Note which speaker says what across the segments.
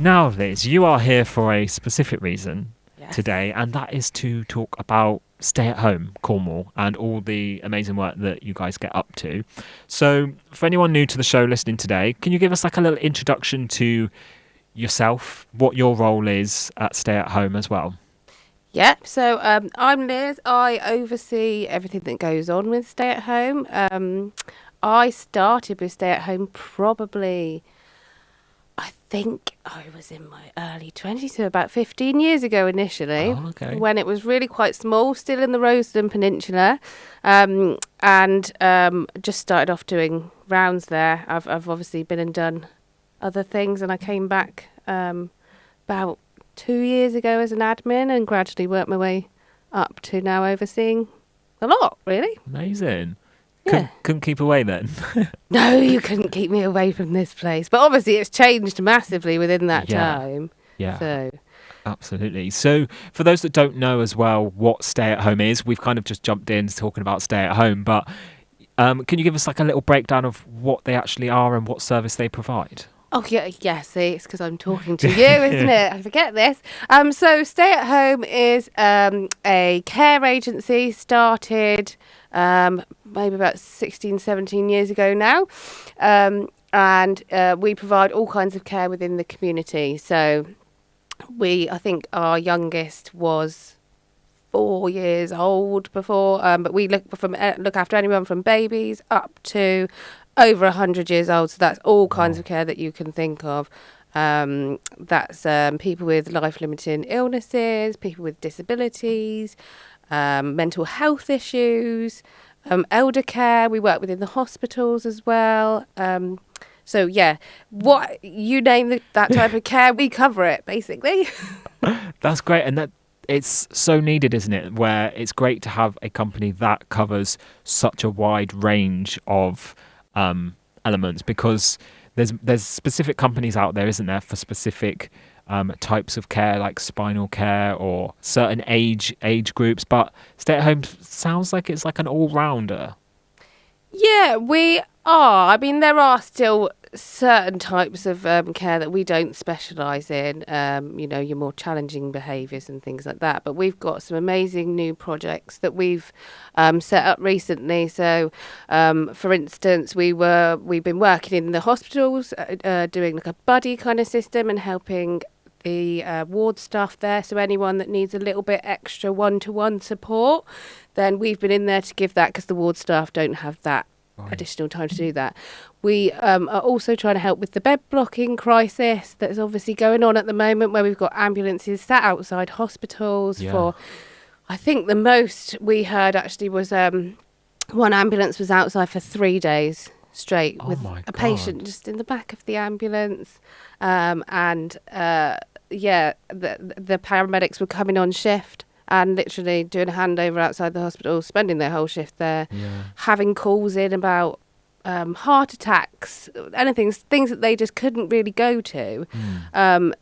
Speaker 1: Now, Liz, you are here for a specific reason
Speaker 2: Yes.
Speaker 1: today, and that is to talk about Stay at Home Cornwall and all the amazing work that you guys get up to. So, for anyone new to the show listening today, can you give us like a little introduction to yourself, what your role is at Stay at Home as well?
Speaker 2: Yep. So I'm Liz. I oversee everything that goes on with Stay at Home. I started with Stay at Home probably, I think I was in my early 20s, so about 15 years ago initially,
Speaker 1: Oh, okay.
Speaker 2: when it was really quite small, still in the Roseland Peninsula, and just started off doing rounds there. I've obviously been and done other things, and I came back about 2 years ago as an admin and gradually worked my way up to now overseeing a lot, really.
Speaker 1: Amazing.
Speaker 2: Yeah.
Speaker 1: Couldn't keep away then.
Speaker 2: No, you couldn't keep me away from this place. But obviously it's changed massively within that
Speaker 1: Yeah.
Speaker 2: time.
Speaker 1: Yeah.
Speaker 2: So,
Speaker 1: Absolutely. So, for those that don't know as well what Stay at Home is, we've kind of just jumped in talking about Stay at Home, but can you give us like a little breakdown of what they actually are and what service they provide?
Speaker 2: oh yeah, see, it's because I'm talking to you, isn't it? I forget this. So Stay at Home is a care agency started maybe about 16, 17 years ago now. And we provide all kinds of care within the community. So I think our youngest was 4 years old before, but we look after anyone from babies up to over 100 years old. So that's all kinds of care that you can think of. That's people with life-limiting illnesses, people with disabilities, mental health issues, elder care. We work within the hospitals as well. So yeah, what you name that type of care, we cover it basically.
Speaker 1: That's great, and that it's so needed, isn't it? Where it's great to have a company that covers such a wide range of elements, because there's specific companies out there, isn't there, for specific types of care, like spinal care or certain age groups. But Stay at Home sounds like it's like an all rounder.
Speaker 2: Yeah, we are. I mean, there are still certain types of care that we don't specialise in, your more challenging behaviours and things like that. But we've got some amazing new projects that we've set up recently. So, for instance, we've been working in the hospitals, doing like a buddy kind of system and helping the ward staff there. So anyone that needs a little bit extra one-to-one support, then we've been in there to give that, because the ward staff don't have that additional time to do that. We are also trying to help with the bed blocking crisis that's obviously going on at the moment, where we've got ambulances sat outside hospitals for, I think the most we heard actually was one ambulance was outside for 3 days straight with a patient just in the back of the ambulance. The paramedics were coming on shift and literally doing a handover outside the hospital, spending their whole shift there, having calls in about heart attacks, things that they just couldn't really go to.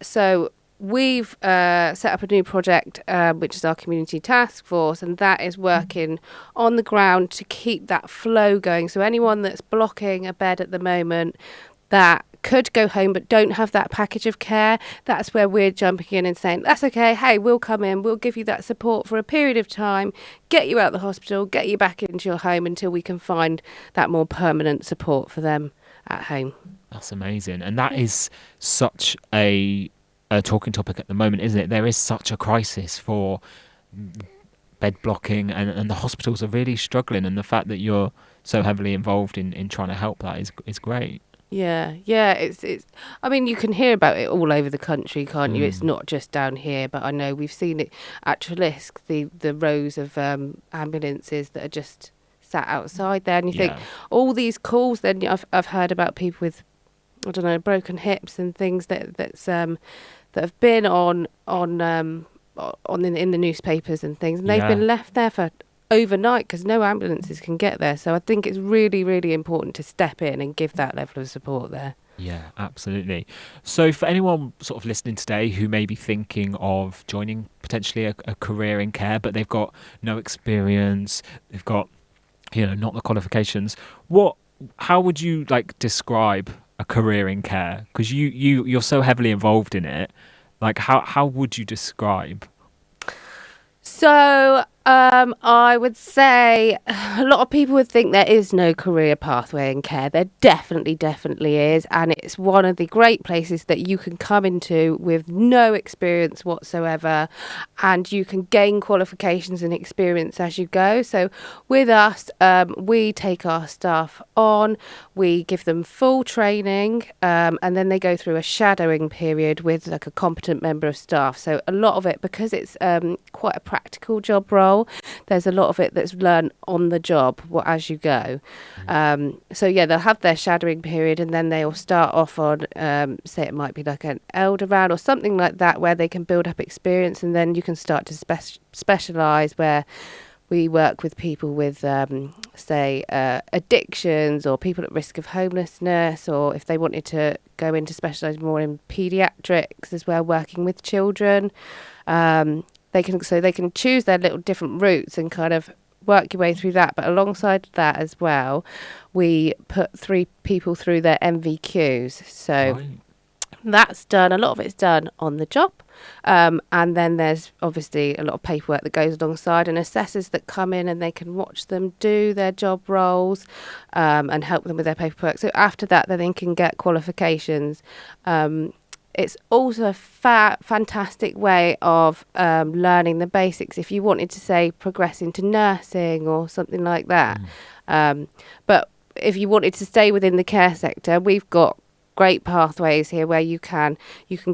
Speaker 2: So we've set up a new project, which is our community task force, and that is working on the ground to keep that flow going. So anyone that's blocking a bed at the moment that could go home but don't have that package of care, that's where we're jumping in and saying, that's okay, hey, we'll come in, we'll give you that support for a period of time, get you out of the hospital, get you back into your home until we can find that more permanent support for them at home.
Speaker 1: That's amazing. And that is such a talking topic at the moment, isn't it? There is such a crisis for bed blocking, and the hospitals are really struggling, and the fact that you're so heavily involved in trying to help that is great.
Speaker 2: Yeah, it's. I mean, you can hear about it all over the country, can't you? It's not just down here, but I know we've seen it at Trelisk, the rows of ambulances that are just sat outside there, and you think all these calls. Then I've heard about people with, I don't know, broken hips and things that have been on in the newspapers and things, and they've been left there for overnight because no ambulances can get there. So I think it's really, really important to step in and give that level of support there.
Speaker 1: Yeah, absolutely. So for anyone sort of listening today who may be thinking of joining potentially a career in care, but they've got no experience, they've got, not the qualifications, how would you describe a career in care? Because you're so heavily involved in it. Like, how would you describe?
Speaker 2: So I would say a lot of people would think there is no career pathway in care. There definitely is. And it's one of the great places that you can come into with no experience whatsoever. And you can gain qualifications and experience as you go. So with us, we take our staff on, we give them full training, and then they go through a shadowing period with like a competent member of staff. So a lot of it, because it's quite a practical job role, there's a lot of it that's learned on the job as you go. So yeah, they'll have their shadowing period, and then they'll start off on say it might be like an elder round or something like that, where they can build up experience, and then you can start to specialize, where we work with people with say addictions, or people at risk of homelessness, or if they wanted to go into specialise more in paediatrics as well, working with children. They can choose their little different routes and kind of work your way through that. But alongside that as well, we put 3 people through their MVQs. So
Speaker 1: Right.
Speaker 2: that's done. A lot of it's done on the job. And then there's obviously a lot of paperwork that goes alongside, and assessors that come in and they can watch them do their job roles and help them with their paperwork. So after that, then they can get qualifications. It's also a fantastic way of learning the basics if you wanted to, say, progress into nursing or something like that. But if you wanted to stay within the care sector, we've got great pathways here where you can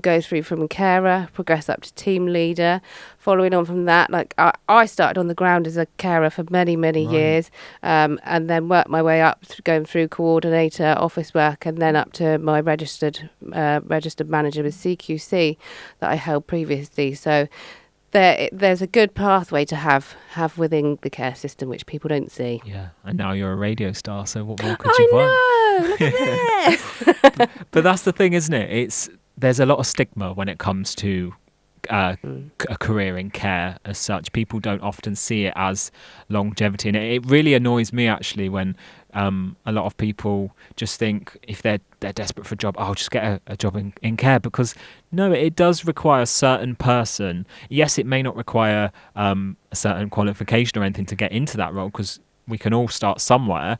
Speaker 2: go through from a carer, progress up to team leader. Following on from that, like I started on the ground as a carer for many
Speaker 1: Right.
Speaker 2: years, and then worked my way up, going through coordinator, office work, and then up to my registered manager with CQC that I held previously. So there's a good pathway to have within the care system, which people don't see.
Speaker 1: Yeah, and now you're a radio star, so what more could you want?
Speaker 2: I know. Look at this.
Speaker 1: But that's the thing, isn't it? There's a lot of stigma when it comes to a career in care as such. People don't often see it as longevity, and it really annoys me actually when a lot of people just think if they're desperate for a job, I'll just get a job in care, because no, it does require a certain person. Yes, it may not require a certain qualification or anything to get into that role, because we can all start somewhere,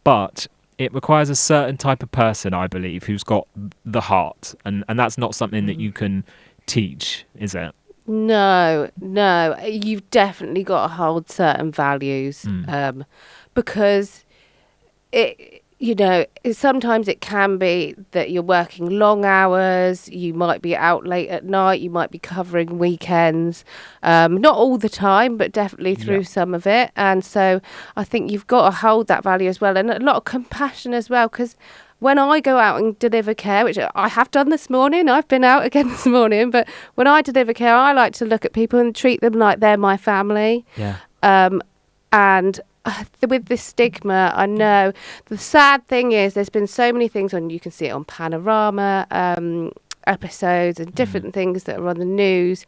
Speaker 1: but it requires a certain type of person, I believe, who's got the heart, and that's not something that you can teach, is it?
Speaker 2: No, you've definitely got to hold certain values, because sometimes it can be that you're working long hours, you might be out late at night, you might be covering weekends, not all the time, but definitely through some of it. And so I think you've got to hold that value as well, and a lot of compassion as well, because when I go out and deliver care, which I have done this morning, I've been out again this morning, but when I deliver care, I like to look at people and treat them like they're my family.
Speaker 1: Yeah.
Speaker 2: And with this stigma, I know the sad thing is there's been so many things on, you can see it on Panorama episodes and different things that are on the news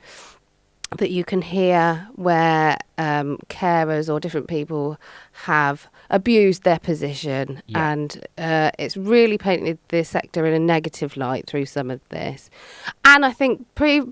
Speaker 2: that you can hear where carers or different people have abused their position, and it's really painted the sector in a negative light through some of this. And I think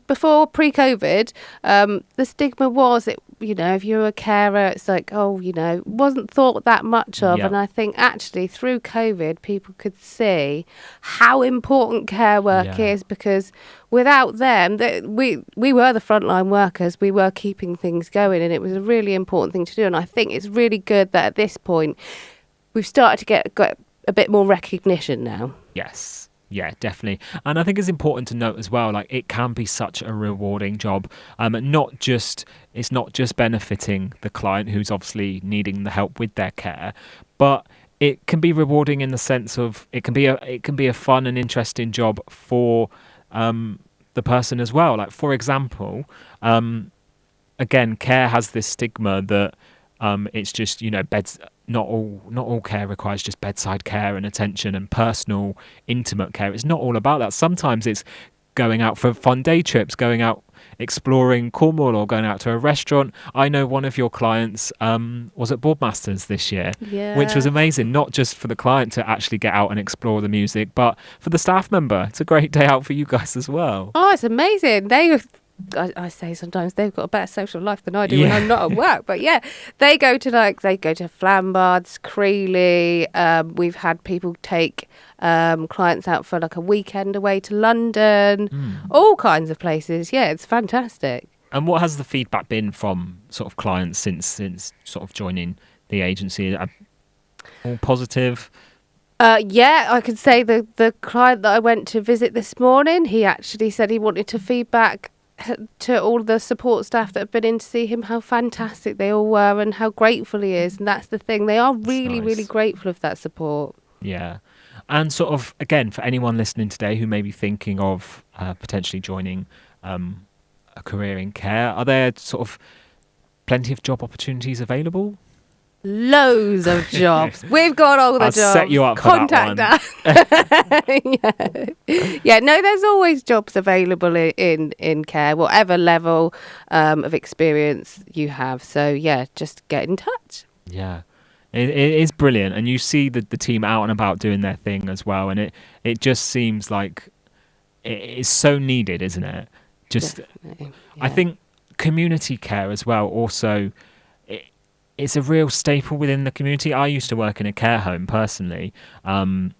Speaker 2: before pre-COVID, the stigma was if you're a carer, it's like, wasn't thought that much of. And I think actually through COVID, people could see how important care work is, because without them, we were the frontline workers. We were keeping things going, and it was a really important thing to do. And I think it's really good that at this point, we've started to get a bit more recognition now.
Speaker 1: Yes. Yeah, definitely. And I think it's important to note as well, like, it can be such a rewarding job. It's not just benefiting the client who's obviously needing the help with their care, but it can be rewarding in the sense of it can be a fun and interesting job for the person as well. Like, for example, again, care has this stigma that it's just, beds. Not all care requires just bedside care and attention and personal, intimate care. It's not all about that. Sometimes it's going out for fun day trips, going out exploring Cornwall or going out to a restaurant. I know one of your clients was at Boardmasters this year, which was amazing, not just for the client to actually get out and explore the music, but for the staff member. It's a great day out for you guys as well.
Speaker 2: Oh, it's amazing. I say sometimes they've got a better social life than I do when I'm not at work. But yeah, they go to Flambards, Creeley. We've had people take clients out for like a weekend away to London, all kinds of places. Yeah, it's fantastic.
Speaker 1: And what has the feedback been from sort of clients since sort of joining the agency? All positive?
Speaker 2: Yeah, I could say the client that I went to visit this morning, he actually said he wanted to feedback to all the support staff that have been in to see him how fantastic they all were and how grateful he is. And that's the thing. They are really grateful of that support.
Speaker 1: Yeah. And sort of, again, for anyone listening today who may be thinking of potentially joining a career in care, are there sort of plenty of job opportunities available?
Speaker 2: Loads of jobs. We've got all the jobs.
Speaker 1: I'll set you up for
Speaker 2: Contact
Speaker 1: that
Speaker 2: us. Yeah, no, there's always jobs available in care, whatever level of experience you have. So yeah, just get in touch.
Speaker 1: Yeah. It is brilliant, and you see the team out and about doing their thing as well, and it just seems like it is so needed, isn't it?
Speaker 2: Definitely, yeah.
Speaker 1: I think community care as well also, it's a real staple within the community. I used to work in a care home personally, and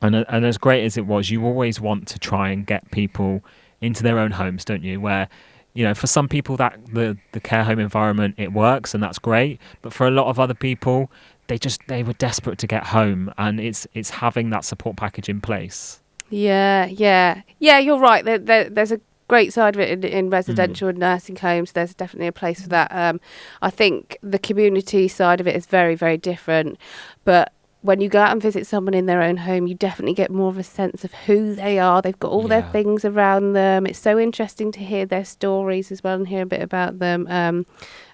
Speaker 1: as great as it was, you always want to try and get people into their own homes, don't you? Where, you know, for some people that the care home environment, it works and that's great, but for a lot of other people, they were desperate to get home, and it's having that support package in place. Yeah,
Speaker 2: you're right. There's a great side of it in residential and nursing homes. There's definitely a place for that. I think the community side of it is very, very different, but when you go out and visit someone in their own home, you definitely get more of a sense of who they are. They've got all their things around them. It's so interesting to hear their stories as well and hear a bit about them.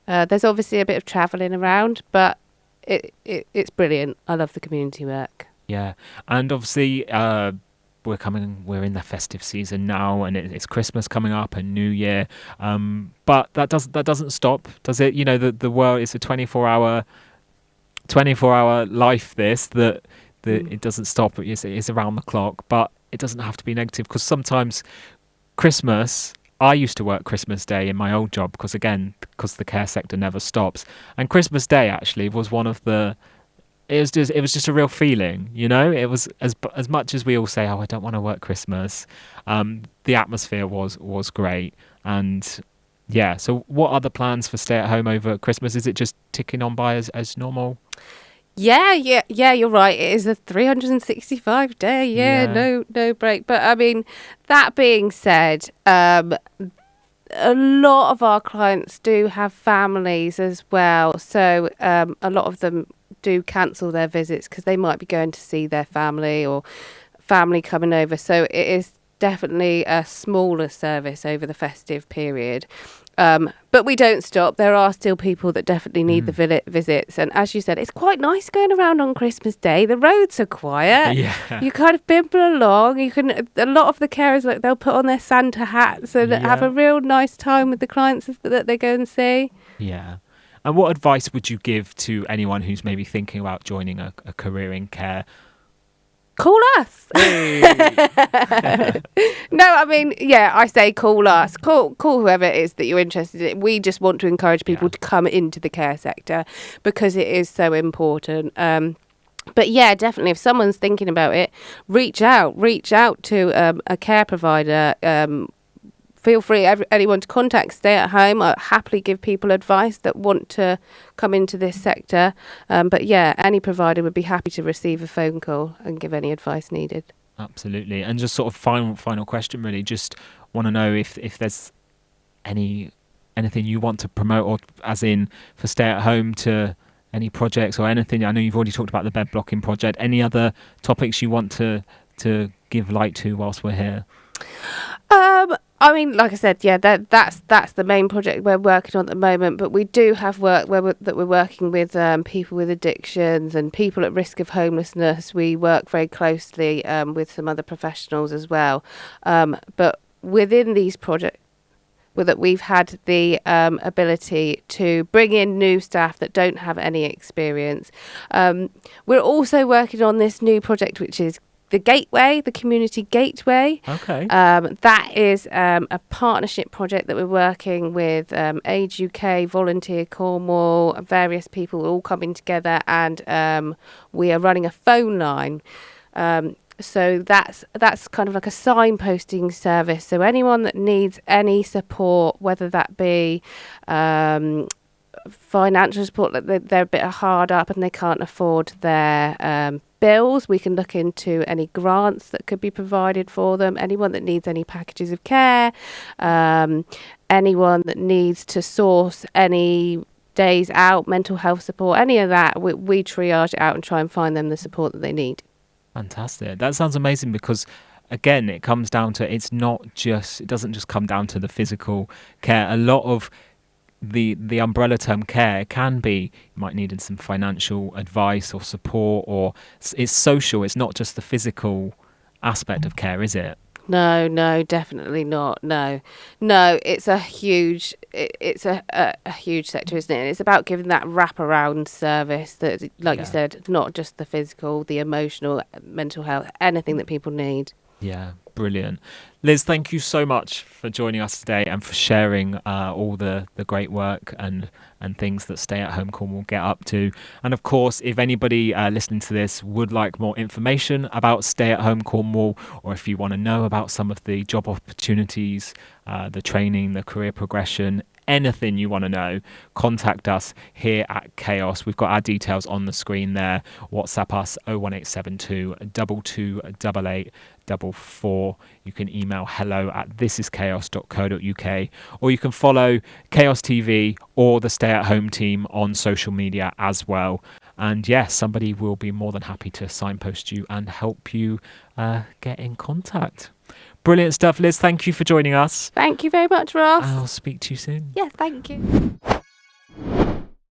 Speaker 2: There's obviously a bit of travelling around, but it's brilliant. I love the community work.
Speaker 1: Yeah, and obviously we're in the festive season now, and it's Christmas coming up and New Year. But that doesn't stop, does it? You know, the world is a 24-hour life. It doesn't stop. It's around the clock, but it doesn't have to be negative, because sometimes Christmas. I used to work Christmas Day in my old job because the care sector never stops, and Christmas Day actually was one of the. It was just a real feeling, you know. It was as much as we all say, "Oh, I don't want to work Christmas." The atmosphere was great, and yeah. So, what are the plans for stay at home over Christmas? Is it just ticking on by as normal?
Speaker 2: Yeah. You're right. It is a 365 day. Yeah, no break. But I mean, that being said, a lot of our clients do have families as well, so a lot of them do cancel their visits because they might be going to see their family or family coming over. So it is definitely a smaller service over the festive period. But we don't stop. There are still people that definitely need the visits. And as you said, it's quite nice going around on Christmas Day. The roads are quiet.
Speaker 1: Yeah.
Speaker 2: You kind of bimble along. A lot of the carers, like, they'll put on their Santa hats and have a real nice time with the clients that they go and see.
Speaker 1: Yeah. And what advice would you give to anyone who's maybe thinking about joining a career in care?
Speaker 2: Call us.
Speaker 1: Hey.
Speaker 2: No, I mean, yeah, I say call us. Call whoever it is that you're interested in. We just want to encourage people to come into the care sector because it is so important. But yeah, definitely, if someone's thinking about it, reach out to a care provider. Feel free, anyone, to contact Stay at Home. I'll happily give people advice that want to come into this sector. But yeah, any provider would be happy to receive a phone call and give any advice needed.
Speaker 1: Absolutely. And just sort of final question, really. Just want to know if there's anything you want to promote, or as in for Stay at Home, to any projects or anything. I know you've already talked about the bed blocking project. Any other topics you want to give light to whilst we're here?
Speaker 2: I mean, like I said, yeah, that's the main project we're working on at the moment. But we do have work that we're working with people with addictions and people at risk of homelessness. We work very closely with some other professionals as well. But within these projects, that we've had the ability to bring in new staff that don't have any experience. We're also working on this new project, which is the Gateway, the Community Gateway.
Speaker 1: Okay.
Speaker 2: That is a partnership project that we're working with Age UK, Volunteer Cornwall, various people all coming together, and we are running a phone line. So that's kind of like a signposting service. So anyone that needs any support, whether that be financial support, that they're a bit hard up and they can't afford their bills, we can look into any grants that could be provided for them. Anyone that needs any packages of care, anyone that needs to source any days out, mental health support, any of that, we triage it out and try and find them the support that they need.
Speaker 1: Fantastic. That sounds amazing because, again, it comes down to, it doesn't just come down to the physical care. A lot of the umbrella term care can be, you might need some financial advice or support, or it's social. It's not just the physical aspect of care, is it?
Speaker 2: No, definitely not. No, it's a huge sector, isn't it? And it's about giving that wraparound service that, like you said, not just the physical, the emotional, mental health, anything that people need.
Speaker 1: Yeah, brilliant. Liz, thank you so much for joining us today and for sharing all the great work and things that Stay at Home Cornwall get up to. And of course, if anybody listening to this would like more information about Stay at Home Cornwall, or if you want to know about some of the job opportunities, the training, the career progression, anything you want to know, contact us here at Chaos. We've got our details on the screen there. WhatsApp us 01872 2288 44. You can email hello@thisischaos.co.uk, or you can follow Chaos TV or the Stay at Home team on social media as well. And yes, somebody will be more than happy to signpost you and help you get in contact. Brilliant stuff, Liz. Thank you for joining us.
Speaker 2: Thank you very much, Ross.
Speaker 1: I'll speak to you soon.
Speaker 2: Yeah, thank you.